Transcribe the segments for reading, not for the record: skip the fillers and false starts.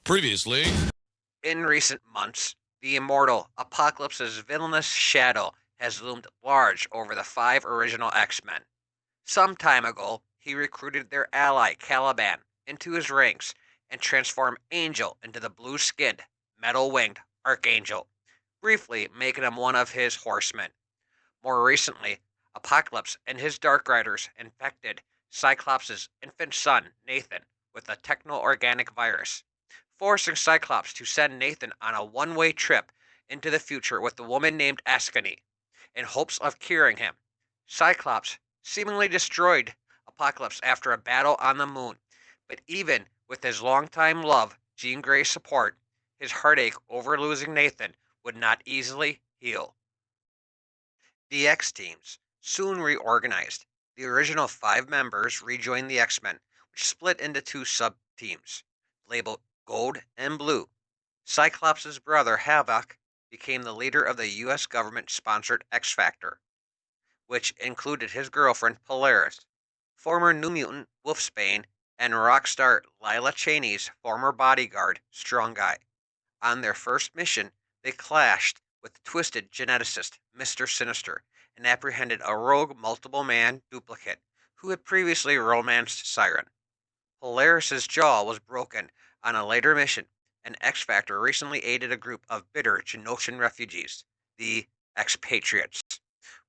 Previously, In recent months, the immortal Apocalypse's villainous shadow has loomed large over the five original X-Men. Some time ago, he recruited their ally Caliban into his ranks and transformed Angel into the blue-skinned, metal-winged Archangel, briefly making him one of his horsemen. More recently, Apocalypse and his Dark Riders infected Cyclops' infant son, Nathan, with a techno-organic virus, forcing Cyclops to send Nathan on a one-way trip into the future with a woman named Ascony, in hopes of curing him. Cyclops seemingly destroyed Apocalypse after a battle on the moon, but even with his longtime love, Jean Grey's support, his heartache over losing Nathan would not easily heal. The X-Teams soon reorganized. The original five members rejoined the X-Men, which split into two sub-teams, labeled Gold and Blue. Cyclops' brother Havoc became the leader of the US government-sponsored X-Factor, which included his girlfriend Polaris, former New Mutant Wolfsbane, and rock star Lila Cheney's former bodyguard Strong Guy. On their first mission, they clashed with twisted geneticist Mr. Sinister and apprehended a rogue multiple-man duplicate who had previously romanced Siren. Polaris's jaw was broken on a later mission, and X-Factor recently aided a group of bitter Genosian refugees, the Expatriates,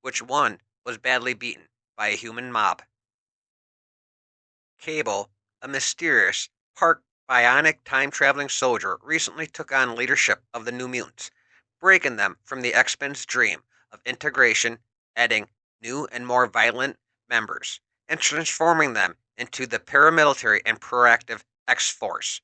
which one was badly beaten by a human mob. Cable, a mysterious, part bionic time-traveling soldier, recently took on leadership of the New Mutants, breaking them from the X-Men's dream of integration, adding new and more violent members, and transforming them into the paramilitary and proactive X-Force.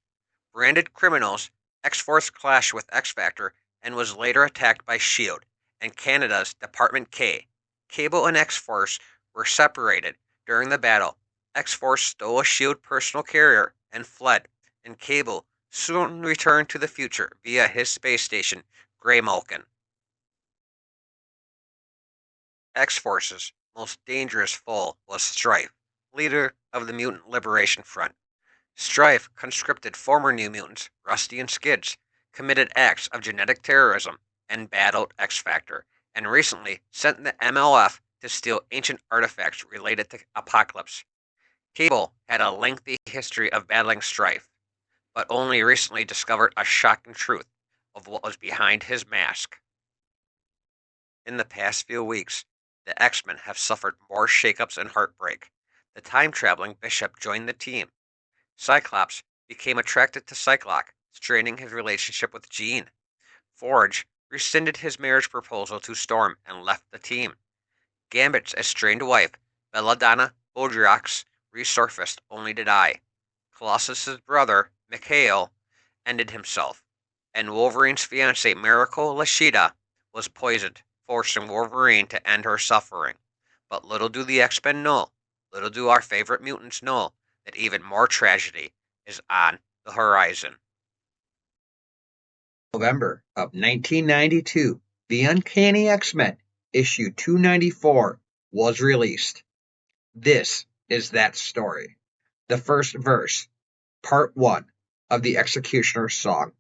Branded criminals, X-Force clashed with X-Factor and was later attacked by S.H.I.E.L.D. and Canada's Department K. Cable and X-Force were separated during the battle. X-Force stole a S.H.I.E.L.D. personal carrier and fled, and Cable soon returned to the future via his space station, Greymalkin. X-Force's most dangerous foe was Strife, leader of the Mutant Liberation Front. Strife conscripted former New Mutants, Rusty and Skids, committed acts of genetic terrorism, and battled X-Factor, and recently sent the MLF to steal ancient artifacts related to Apocalypse. Cable had a lengthy history of battling Strife, but only recently discovered a shocking truth of what was behind his mask. In the past few weeks, the X-Men have suffered more shakeups and heartbreak. The time-traveling Bishop joined the team. Cyclops became attracted to Cyclops, straining his relationship with Jean. Forge rescinded his marriage proposal to Storm and left the team. Gambit's estranged wife, Belladonna Bodriax, resurfaced only to die. Colossus's brother, Mikhail, ended himself, and Wolverine's fiancée Miracle Lashida was poisoned, forcing Wolverine to end her suffering. But little do the X-Men know, little do our favorite mutants know, that even more tragedy is on the horizon. November of 1992, The Uncanny X-Men, issue 294, was released. This is that story. The first verse, part 1 of the X-Cutioner song.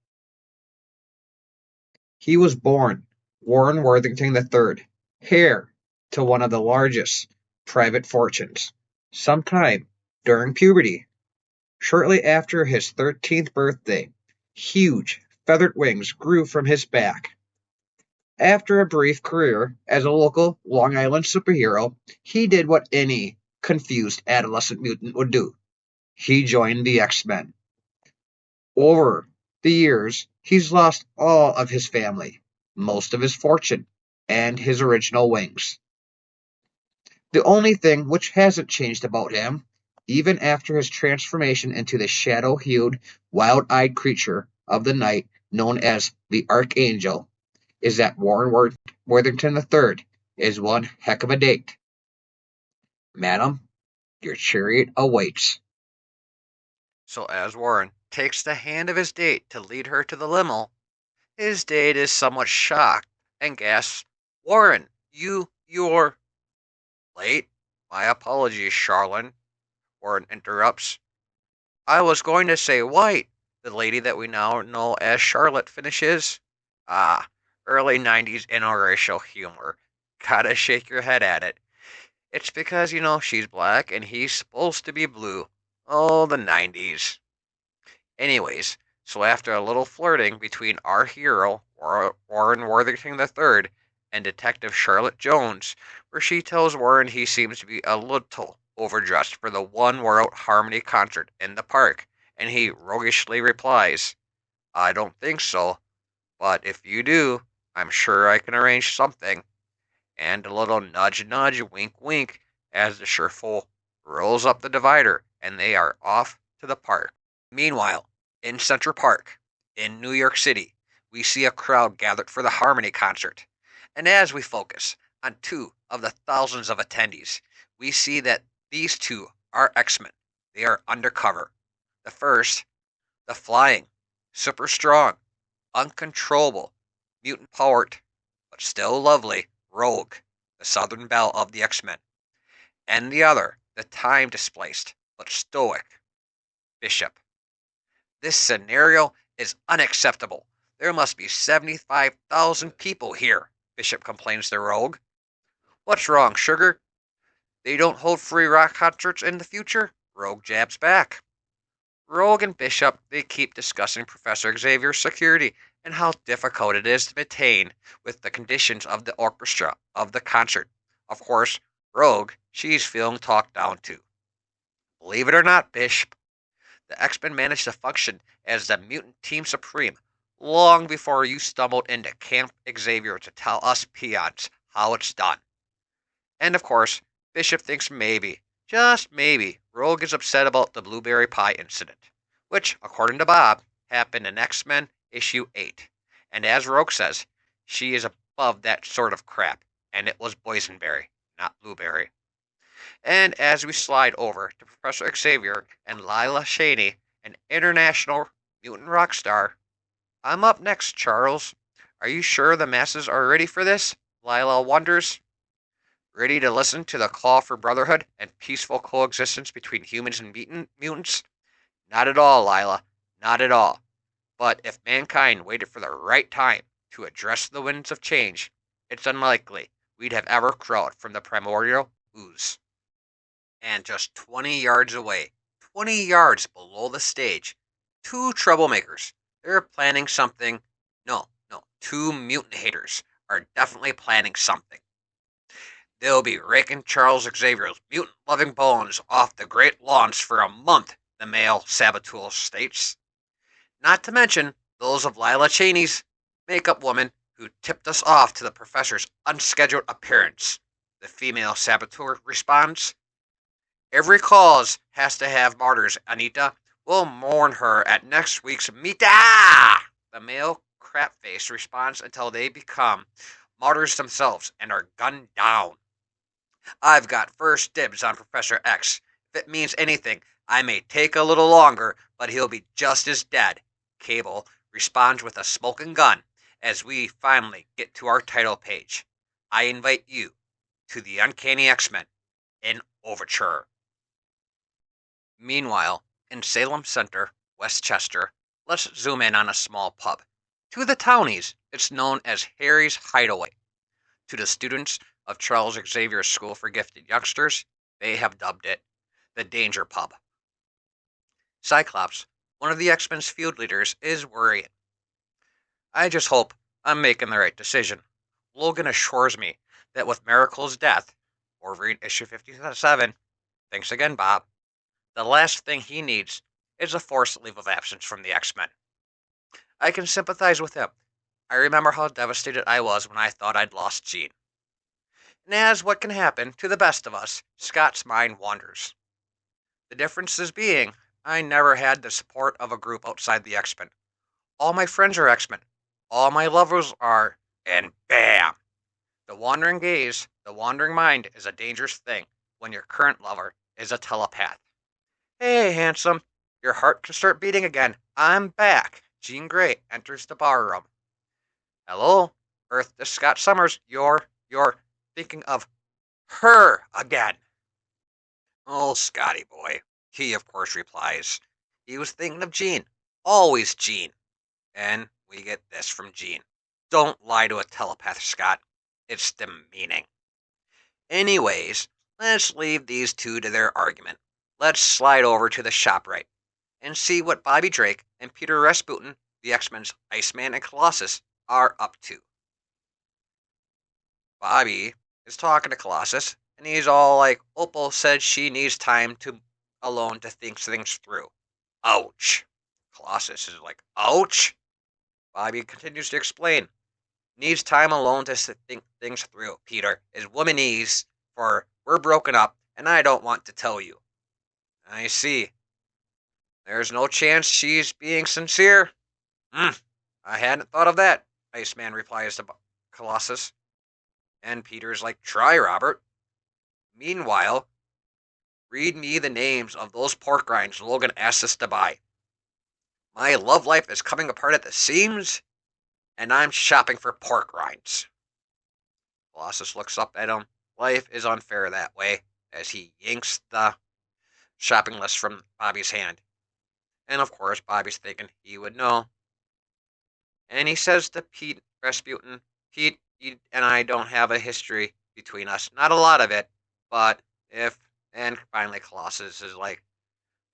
He was born Warren Worthington III, heir to one of the largest private fortunes, sometime during puberty. Shortly after his 13th birthday, huge feathered wings grew from his back. After a brief career as a local Long Island superhero, he did what any confused adolescent mutant would do. He joined the X-Men. Over the years, he's lost all of his family, most of his fortune, and his original wings. The only thing which hasn't changed about him, even after his transformation into the shadow-hued, wild-eyed creature of the night known as the Archangel, is that Warren Worthington III is one heck of a date. Madam, your chariot awaits. So as Warren takes the hand of his date to lead her to the limo, his date is somewhat shocked and gasps, "Warren, you're late? My apologies, Charlene," Warren interrupts. "I was going to say white. the lady that we now know as Charlotte, finishes. Ah, early 90s interracial humor. Gotta shake your head at it. It's because, she's black and he's supposed to be blue. Oh, the 90s. Anyways, so after a little flirting between our hero, Warren Worthington III, and Detective Charlotte Jones, where she tells Warren he seems to be a little overdressed for the one World Harmony concert in the park, and he roguishly replies, I don't think so, but if you do, I'm sure I can arrange something. And a little nudge nudge, wink wink, as the Sherful rolls up the divider, and they are off to the park. Meanwhile, in Central Park, in New York City, we see a crowd gathered for the Harmony concert. And as we focus on two of the thousands of attendees, we see that these two are X-Men. They are undercover. The first, the flying, super strong, uncontrollable, mutant powered, but still lovely, Rogue, the Southern Belle of the X-Men. And the other, the time displaced, but stoic, Bishop. This scenario is unacceptable. There must be 75,000 people here, Bishop complains to Rogue. What's wrong, sugar? They don't hold free rock concerts in the future? Rogue jabs back. Rogue and Bishop, they keep discussing Professor Xavier's security and how difficult it is to maintain with the conditions of the orchestra of the concert. Of course, Rogue, she's feeling talked down to. Believe it or not, Bishop, the X-Men managed to function as the mutant team supreme long before you stumbled into Camp Xavier to tell us peons how it's done. And of course, Bishop thinks maybe, just maybe, Rogue is upset about the blueberry pie incident, which, according to Bob, happened in X-Men issue 8. And as Rogue says, she is above that sort of crap, and it was boysenberry, not blueberry. And as we slide over to Professor Xavier and Lila Cheney, an international mutant rock star. I'm up next, Charles. Are you sure the masses are ready for this? Lila wonders. Ready to listen to the call for brotherhood and peaceful coexistence between humans and mutants? Not at all, Lila. Not at all. But if mankind waited for the right time to address the winds of change, it's unlikely we'd have ever crawled from the primordial ooze. And just 20 yards away, 20 yards below the stage, two troublemakers. They're planning something. No, two mutant haters are definitely planning something. They'll be raking Charles Xavier's mutant-loving bones off the great lawns for a month, the male saboteur states. Not to mention those of Lila Cheney's makeup woman who tipped us off to the professor's unscheduled appearance. The female saboteur responds, Every cause has to have martyrs, Anita. We'll mourn her at next week's Mita! The male crapface responds until they become martyrs themselves and are gunned down. I've got first dibs on Professor X. If it means anything, I may take a little longer, but he'll be just as dead. Cable responds with a smoking gun as we finally get to our title page. I invite you to the Uncanny X-Men in Overture. Meanwhile, in Salem Center, Westchester, let's zoom in on a small pub. To the townies, it's known as Harry's Hideaway. To the students of Charles Xavier's School for Gifted Youngsters, they have dubbed it the Danger Pub. Cyclops, one of the X-Men's field leaders, is worrying. I just hope I'm making the right decision. Logan assures me that with Miracle's death, Wolverine issue 57, thanks again, Bob, the last thing he needs is a forced leave of absence from the X-Men. I can sympathize with him. I remember how devastated I was when I thought I'd lost Jean. And as what can happen to the best of us, Scott's mind wanders. The differences being, I never had the support of a group outside the X-Men. All my friends are X-Men. All my lovers are, and bam! The wandering gaze, the wandering mind is a dangerous thing when your current lover is a telepath. Hey, handsome, your heart can start beating again. I'm back. Jean Grey enters the barroom. Hello, Earth to Scott Summers. You're thinking of her again. Oh, Scotty boy, he of course replies. He was thinking of Jean Always Jean. And we get this from Jean. Don't lie to a telepath, Scott. It's demeaning. Anyways, let's leave these two to their argument. Let's slide over to the ShopRite and see what Bobby Drake and Peter Rasputin, the X-Men's Iceman and Colossus, are up to. Bobby is talking to Colossus, and he's all like, Opal said she needs time alone to think things through. Ouch. Colossus is like, ouch? Bobby continues to explain. Needs time alone to think things through, Peter, is womanese, for we're broken up, and I don't want to tell you. I see. There's no chance she's being sincere? I hadn't thought of that, Iceman replies to Colossus. And Peter's like, try, Robert. Meanwhile, read me the names of those pork rinds Logan asked us to buy. My love life is coming apart at the seams, and I'm shopping for pork rinds. Colossus looks up at him. Life is unfair that way, as he yanks the shopping list from Bobby's hand. And of course, Bobby's thinking he would know. And he says to Pete Rasputin, Pete, you and I don't have a history between us. Not a lot of it, but if... And finally Colossus is like,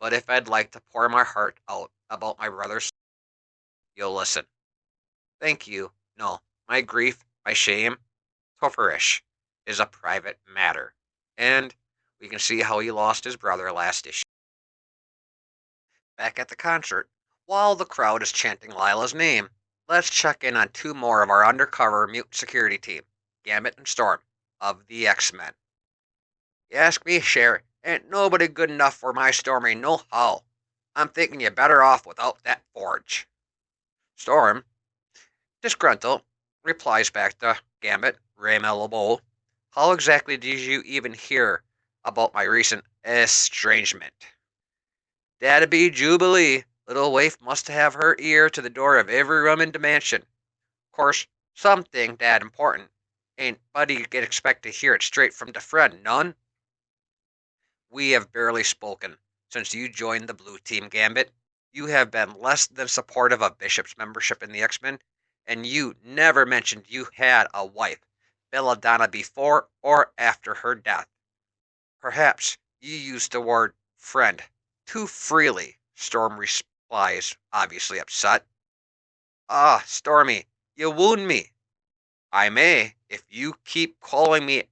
but if I'd like to pour my heart out about my brother's, you'll listen. Thank you. No, my grief, my shame, Toperish, is a private matter. And we can see how he lost his brother last issue. Back at the concert, while the crowd is chanting Lila's name, let's check in on two more of our undercover mutant security team, Gambit and Storm, of the X-Men. You ask me, Sherry, ain't nobody good enough for my Stormy no how. I'm thinking you're better off without that forge. Storm, disgruntled, replies back to Gambit, Raymel LeBeau. How exactly did you even hear about my recent estrangement? That'd be Jubilee. Little waif must have her ear to the door of every room in the mansion. Of course, something that important. Ain't buddy get expect to hear it straight from the friend, none. We have barely spoken since you joined the Blue Team, Gambit. You have been less than supportive of Bishop's membership in the X-Men, and you never mentioned you had a wife, Belladonna, before or after her death. Perhaps you used the word friend too freely, Storm replies, obviously upset. Ah, Stormy, you wound me. I may, if you keep calling me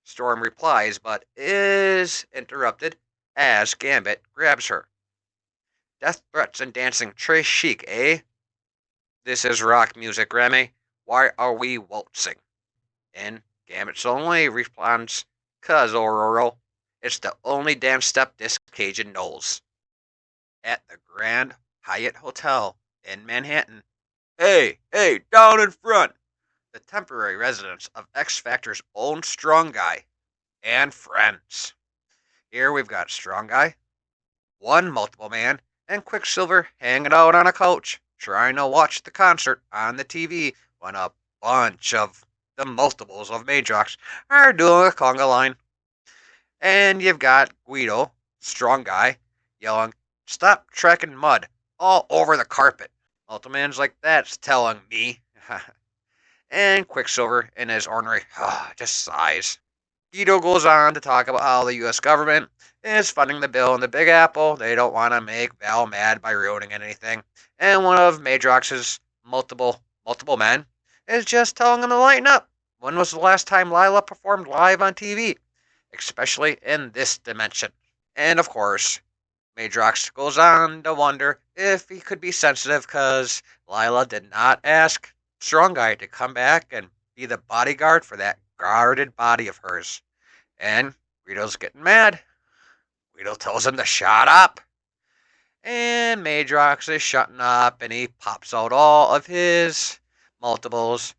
Storm replies, but is interrupted as Gambit grabs her. Death threats and dancing très chic, eh? This is rock music, Remy. Why are we waltzing? And Gambit's only responds, 'Cause, Ororo, it's the only damn step this Cajun knows. At the Grand Hyatt Hotel in Manhattan. Hey, down in front! The temporary residence of X Factor's own Strong Guy and friends. Here we've got Strong Guy, one multiple man, and Quicksilver hanging out on a couch, trying to watch the concert on the TV when a bunch of the multiples of Madrox are doing a conga line. And you've got Guido, Strong Guy, yelling, "Stop trekking mud all over the carpet." Multiman's like, that's telling me. And Quicksilver, in his ornery, just sighs. Guido goes on to talk about how the U.S. government is funding the bill in the Big Apple. They don't want to make Val mad by ruining anything. And one of Madrox's multiple men is just telling him to lighten up. When was the last time Lila performed live on TV? Especially in this dimension. And of course, Madrox goes on to wonder if he could be sensitive because Lila did not ask Strong Guy to come back and be the bodyguard for that guarded body of hers. And Guido's getting mad. Guido tells him to shut up. And Madrox is shutting up and he pops out all of his multiples.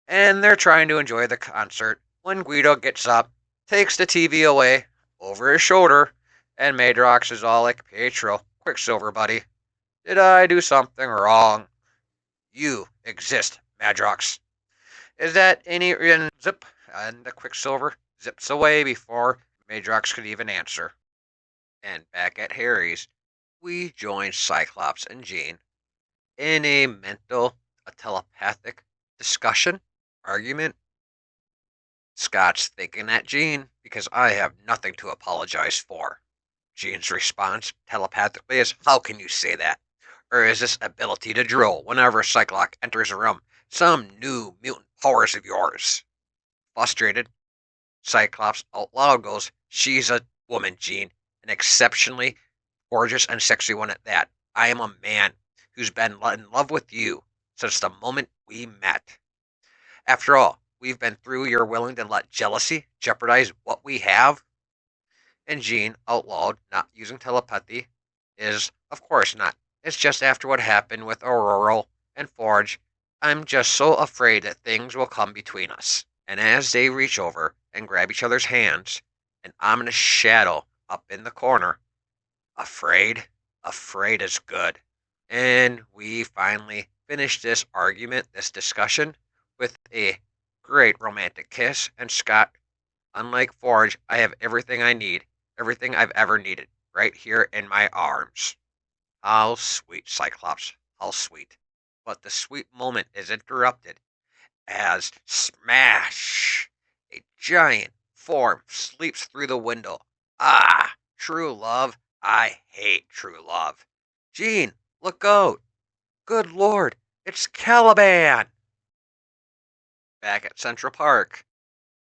And they're trying to enjoy the concert when Guido gets up, takes the TV away over his shoulder, and Madrox is all like, Pietro, Quicksilver, buddy. Did I do something wrong? You exist, Madrox. Is that any zip? And the Quicksilver zips away before Madrox could even answer. And back at Harry's, we join Cyclops and Jean in a telepathic discussion, argument. Scott's thinking at Jean because I have nothing to apologize for. Jean's response telepathically is, "How can you say that? Or is this ability to drool whenever Cyclops enters a room some new mutant powers of yours?" Frustrated, Cyclops out loud goes, "She's a woman, Jean, an exceptionally gorgeous and sexy one at that. I am a man who's been in love with you since the moment we met. After all, we've been through, you're willing to let jealousy jeopardize what we have?" And Jean, out loud, not using telepathy, is, "Of course not. It's just after what happened with Aurora and Forge, I'm just so afraid that things will come between us." And as they reach over and grab each other's hands, an ominous shadow up in the corner, afraid, afraid is good. And we finally finish this argument, this discussion, with a great romantic kiss. And Scott, unlike Forge, I have everything I need, everything I've ever needed, right here in my arms. How sweet, Cyclops, how sweet. But the sweet moment is interrupted as smash! A giant form sleeps through the window. Ah, true love. I hate true love. Jean, look out. Good Lord, it's Caliban! Back at Central Park.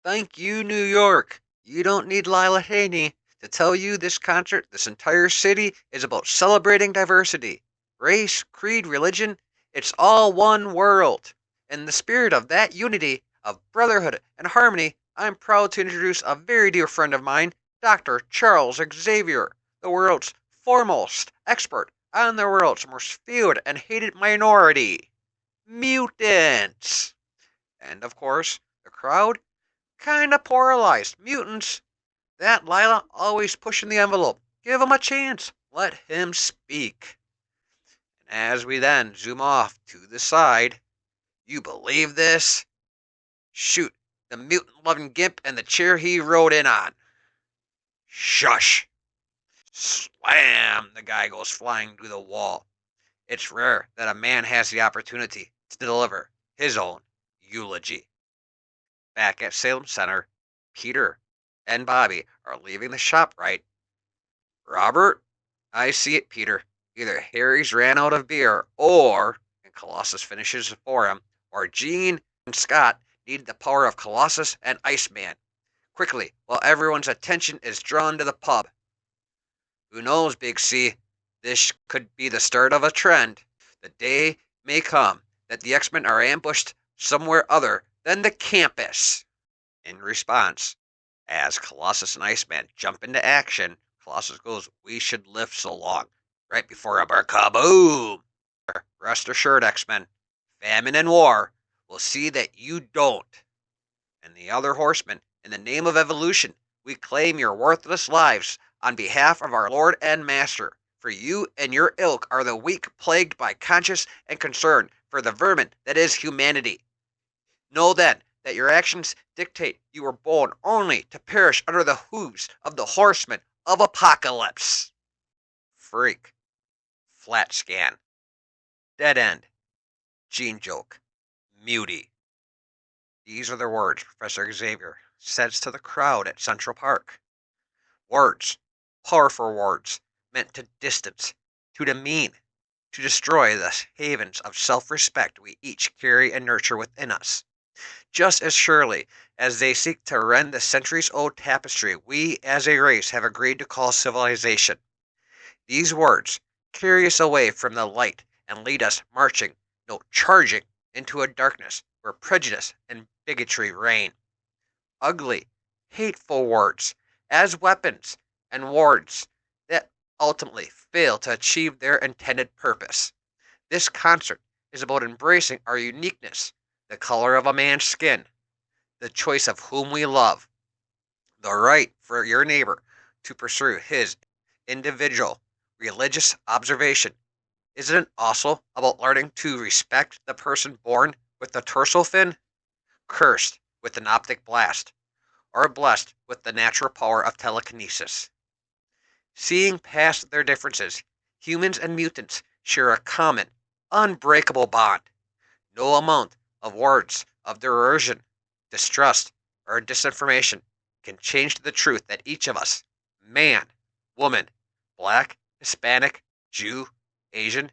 Thank you, New York. You don't need Lila Haney to tell you this concert, this entire city, is about celebrating diversity. Race, creed, religion, it's all one world. In the spirit of that unity, of brotherhood and harmony, I'm proud to introduce a very dear friend of mine, Dr. Charles Xavier, the world's foremost expert on the world's most feared and hated minority, mutants. And of course, the crowd kinda paralyzed. Mutants. That Lila always pushing the envelope. Give him a chance. Let him speak. And as we then zoom off to the side, you believe this? Shoot, the mutant-loving gimp and the chair he rode in on. Shush. Slam! The guy goes flying through the wall. It's rare that a man has the opportunity to deliver his own eulogy. Back at Salem Center, Peter and Bobby are leaving the shop, right? "Robert, I see it, Peter. Either Harry's ran out of beer, or," and Colossus finishes for him, "or Jean and Scott need the power of Colossus and Iceman. Quickly, while everyone's attention is drawn to the pub. Who knows, Big C? This could be the start of a trend. The day may come that the X-Men are ambushed somewhere other than the campus." In response, as Colossus and Iceman jump into action, Colossus goes, "We should live so long." Right before a kaboom! Rest assured, X-Men, famine and war will see that you don't. And the other horsemen, in the name of evolution, we claim your worthless lives on behalf of our Lord and Master. For you and your ilk are the weak, plagued by conscience and concern for the vermin that is humanity. Know then that your actions dictate you were born only to perish under the hooves of the horsemen of apocalypse. Freak. Flat scan. Dead end. Gene joke. Mutie. These are the words Professor Xavier says to the crowd at Central Park. Words. Powerful words, meant to distance, to demean, to destroy the havens of self-respect we each carry and nurture within us. Just as surely as they seek to rend the centuries-old tapestry we as a race have agreed to call civilization. These words carry us away from the light and lead us marching, no, charging, into a darkness where prejudice and bigotry reign. Ugly, hateful words, as weapons and words that ultimately fail to achieve their intended purpose. This concert is about embracing our uniqueness, the color of a man's skin, the choice of whom we love, the right for your neighbor to pursue his individual religious observation. Isn't it also about learning to respect the person born with the dorsal fin, cursed with an optic blast, or blessed with the natural power of telekinesis? Seeing past their differences, Humans and mutants share a common, unbreakable bond. No amount of words of derision, distrust, or disinformation can change the truth that each of us, man, woman, black, Hispanic, Jew, Asian,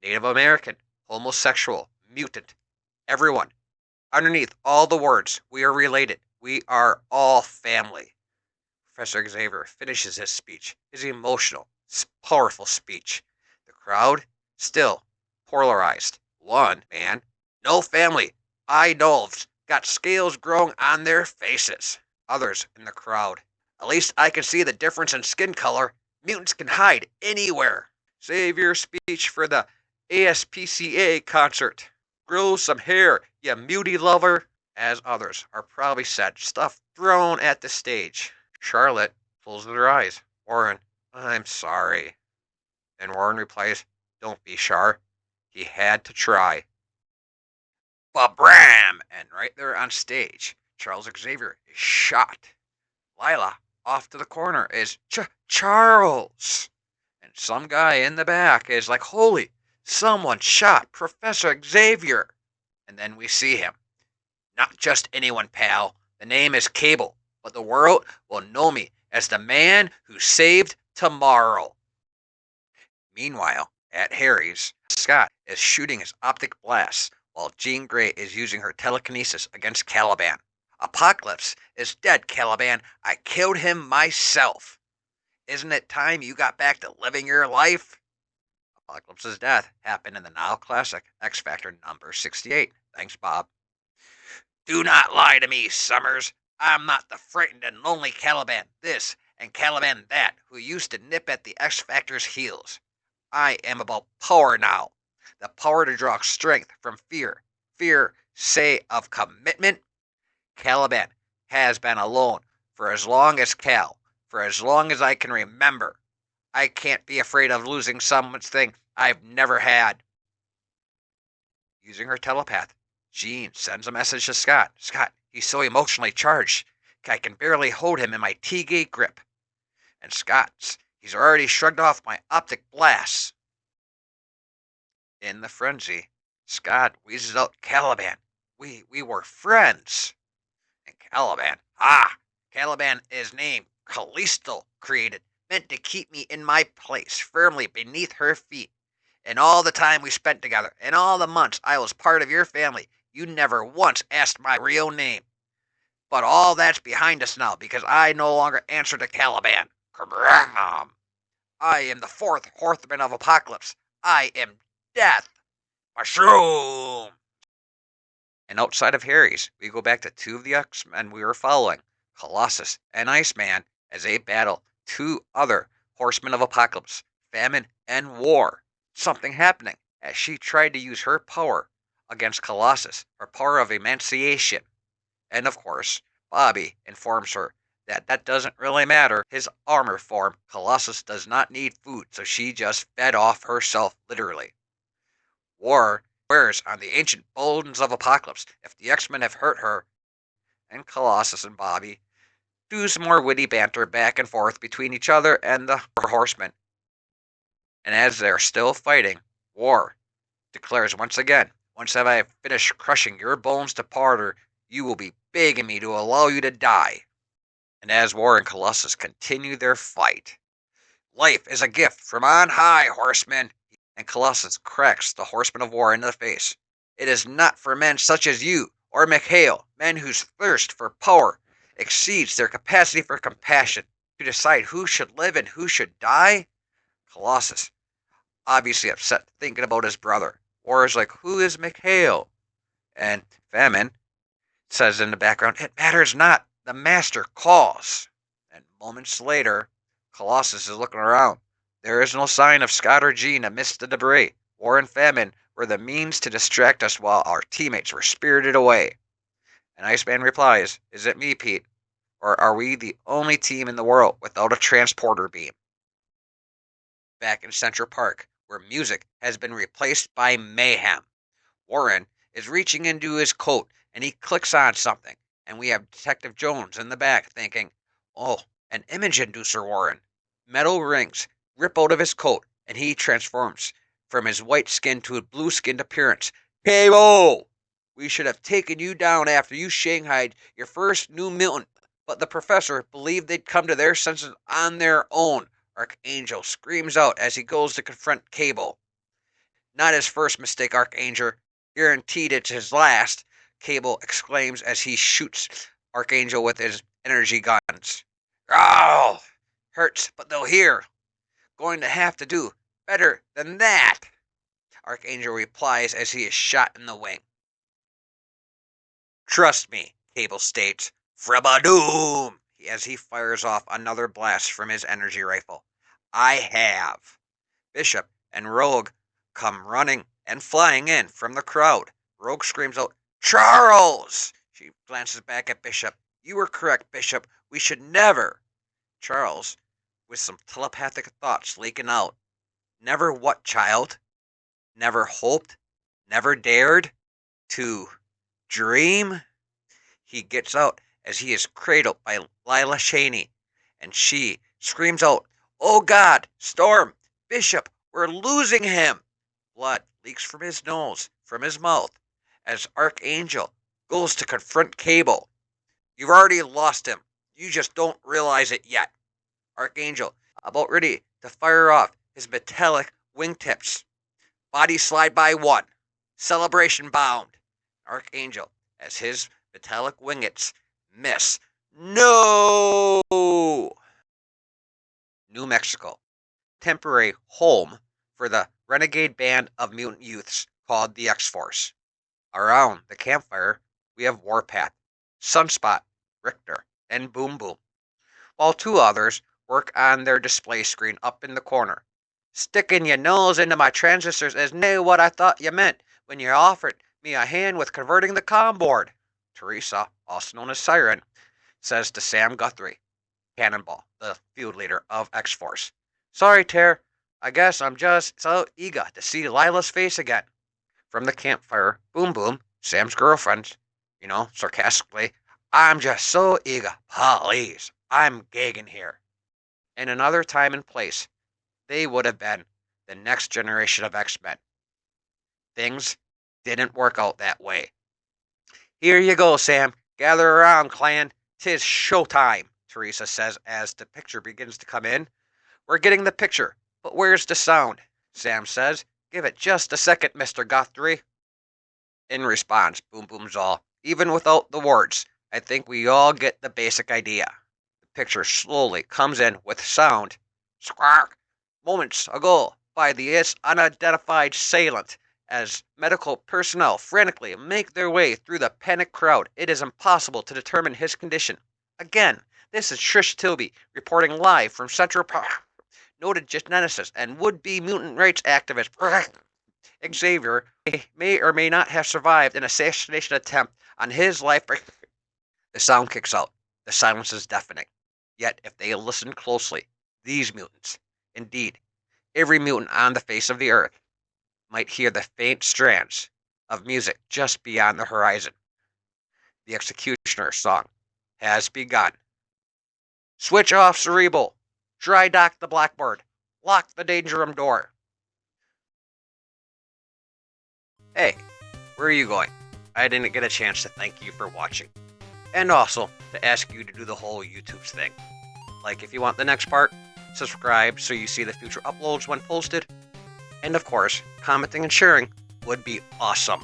Native American, homosexual, mutant, everyone, underneath all the words, we are related. We are all family. Professor Xavier finishes his speech, his emotional, powerful speech. The crowd, still polarized. One man, no family, eye dolls, got scales growing on their faces. Others in the crowd, at least I can see the difference in skin color. Mutants can hide anywhere. Save your speech for the ASPCA concert. Grow some hair, you mutie lover. As others are probably said stuff thrown at the stage. Charlotte pulls at her eyes. Warren, I'm sorry. And Warren replies, don't be Char. He had to try. Ba-bram! And right there on stage, Charles Xavier is shot. Lila, off to the corner, is Charles. And some guy in the back is like, holy, someone shot Professor Xavier. And then we see him. Not just anyone, pal. The name is Cable, but the world will know me as the man who saved tomorrow. Meanwhile, at Harry's, Scott is shooting his optic blasts while Jean Grey is using her telekinesis against Caliban. Apocalypse is dead, Caliban. I killed him myself. Isn't it time you got back to living your life? Apocalypse's death happened in the now classic X-Factor number 68. Thanks, Bob. Do not lie to me, Summers. I'm not the frightened and lonely Caliban this and Caliban that who used to nip at the X-Factor's heels. I am about power now. The power to draw strength from fear. Fear, say, of commitment. Caliban has been alone for as long as Cal, for as long as I can remember. I can't be afraid of losing something I've never had. Using her telepath, Jean sends a message to Scott. Scott, he's so emotionally charged. I can barely hold him in my T-gate grip. And Scott's, he's already shrugged off my optic blasts. In the frenzy, Scott wheezes out Caliban. We were friends. And Caliban, Caliban is named Callisto, created, meant to keep me in my place, firmly beneath her feet. And all the time we spent together, and all the months I was part of your family, you never once asked my real name. But all that's behind us now, because I no longer answer to Caliban. Kabram! I am the fourth horseman of Apocalypse. I am death. Mushroom! And outside of Harry's, we go back to two of the X-Men we were following, Colossus and Iceman, as they battle two other horsemen of Apocalypse, Famine and War. Something happening as she tried to use her power against Colossus, her power of emanciation. And of course, Bobby informs her that that doesn't really matter. His armor form, Colossus does not need food, so she just fed off herself literally. War wears on the ancient bones of Apocalypse if the X-Men have hurt her, and Colossus and Bobby do some more witty banter back and forth between each other and the horsemen. And as they're still fighting, War declares once again, once have I finished crushing your bones to powder, you will be begging me to allow you to die. And as War and Colossus continue their fight, life is a gift from on high, horsemen. And Colossus cracks the horseman of War in the face. It is not for men such as you or Mikhail, men whose thirst for power exceeds their capacity for compassion, to decide who should live and who should die. Colossus, obviously upset, thinking about his brother. War is like, who is Mikhail? And Famine says in the background, it matters not, the master calls. And moments later, Colossus is looking around. There is no sign of Scott or Jean amidst the debris. War and Famine were the means to distract us while our teammates were spirited away. And Iceman replies, is it me, Pete? Or are we the only team in the world without a transporter beam? Back in Central Park, where music has been replaced by mayhem. Warren is reaching into his coat, and he clicks on something, and we have Detective Jones in the back thinking, oh, an image inducer, Warren. Metal rings rip out of his coat, and he transforms from his white skin to a blue-skinned appearance. Cable! We should have taken you down after you shanghaied your first new mutant, but the professor believed they'd come to their senses on their own. Archangel screams out as he goes to confront Cable. Not his first mistake, Archangel. Guaranteed it's his last, Cable exclaims as he shoots Archangel with his energy guns. Oh! Hurts, but they'll hear. Going to have to do better than that, Archangel replies as he is shot in the wing. Trust me, Cable states, Frabadoom, as he fires off another blast from his energy rifle. I have. Bishop and Rogue come running and flying in from the crowd. Rogue screams out, Charles! She glances back at Bishop. You were correct, Bishop. We should never. Charles, with some telepathic thoughts leaking out. Never what, child? Never hoped? Never dared? To dream? He gets out as he is cradled by Lila Cheney, and she screams out, Oh God, Storm, Bishop, we're losing him! Blood leaks from his nose, from his mouth, as Archangel goes to confront Cable. You've already lost him. You just don't realize it yet. Archangel, about ready to fire off his metallic wingtips. Body slide by one. Celebration bound. Archangel, as his metallic wingets miss. No! New Mexico. Temporary home for the renegade band of mutant youths called the X-Force. Around the campfire, we have Warpath, Sunspot, Richter, and Boom Boom, while two others work on their display screen up in the corner. Sticking your nose into my transistors is no what I thought you meant when you offered me a hand with converting the comm board, Teresa, also known as Siren, says to Sam Guthrie, Cannonball, the field leader of X-Force. Sorry, Ter. I guess I'm just so eager to see Lila's face again. From the campfire, Boom Boom, Sam's girlfriend, sarcastically, I'm just so eager. Please, I'm gagging here. In another time and place, they would have been the next generation of X-Men. Things didn't work out that way. Here you go, Sam. Gather around, clan. 'Tis showtime, Teresa says as the picture begins to come in. We're getting the picture, but where's the sound? Sam says. Give it just a second, Mr. Guthrie. In response, Boom Boom's all, even without the words, I think we all get the basic idea. The picture slowly comes in with sound. Squawk! Moments ago, by the unidentified assailant, as medical personnel frantically make their way through the panicked crowd, it is impossible to determine his condition. Again, this is Trish Tilby reporting live from Central Park. Noted geneticist and would-be mutant rights activist Xavier may or may not have survived an assassination attempt on his life. The sound kicks out. The silence is deafening. Yet, if they listen closely, these mutants, indeed, every mutant on the face of the earth, might hear the faint strands of music just beyond the horizon. The X-Cutioner song has begun. Switch off Cerebral. Dry dock the Blackbird. Lock the danger room door. Hey, where are you going? I didn't get a chance to thank you for watching. And also, to ask you to do the whole YouTube thing. Like if you want the next part, subscribe so you see the future uploads when posted. And of course, commenting and sharing would be awesome.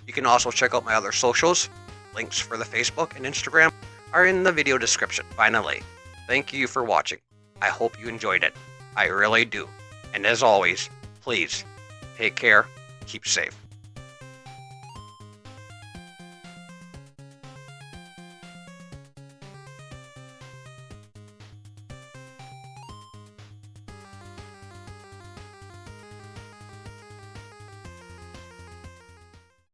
You can also check out my other socials. Links for the Facebook and Instagram are in the video description. Finally, thank you for watching. I hope you enjoyed it. I really do. And as always, please, take care, keep safe.